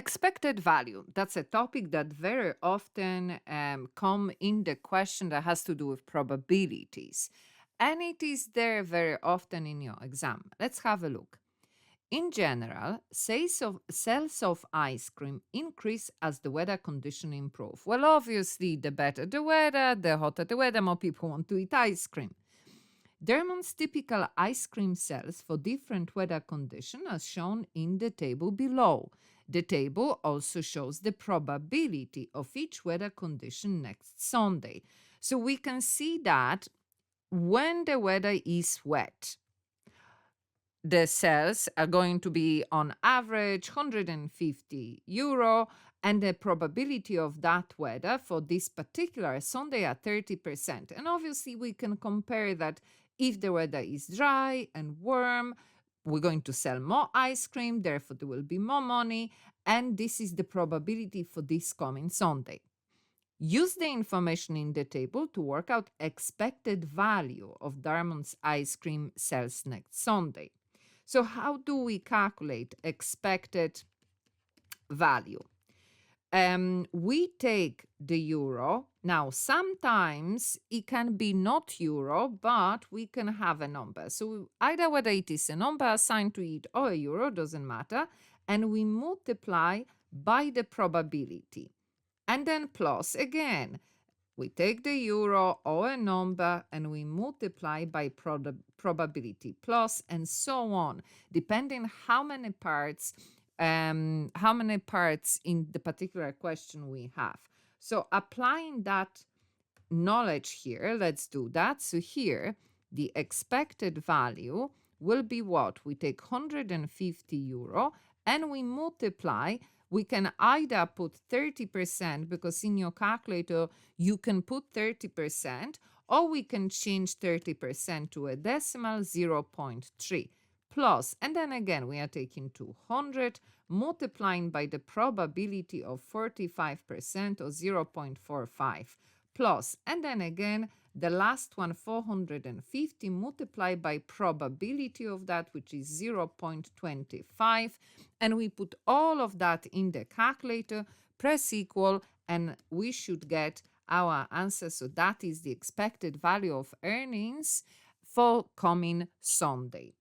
Expected value. That's a topic that very often come in the question that has to do with probabilities. And it is there very often in your exam. Let's have a look. In general, sales of ice cream increase as the weather condition improve. Well, obviously, the better the weather, the hotter the weather, more people want to eat ice cream. Diarmuid's typical ice cream sales for different weather conditions are shown in the table below. The table also shows the probability of each weather condition next Sunday. So we can see that when the weather is wet, the sales are going to be on average €150, and the probability of that weather for this particular Sunday are 30%. And obviously we can compare that if the weather is dry and warm, we're going to sell more ice cream, therefore there will be more money, and this is the probability for this coming Sunday. Use the information in the table to work out expected value of Diarmuid's ice cream sales next Sunday. So how do we calculate expected value? We take the euro. Now, sometimes it can be not euro, but we can have a number. So either whether it is a number assigned to it or a euro, doesn't matter. And we multiply by the probability. And then plus again. We take the euro or a number and we multiply by probability plus and so on, depending how many parts in the particular question we have. So applying that knowledge here, let's do that. So here, the expected value will be what? We take €150 and we multiply. We can either put 30% because in your calculator you can put 30%, or we can change 30% to a decimal 0.3 plus, and then again we are taking 200 multiplying by the probability of 45% or 0.45 plus, and then again the last one 450 multiplied by probability of that, which is 0.25, and we put all of that in the calculator, press equal, and we should get our answer. So that is the expected value of earnings for coming Sunday.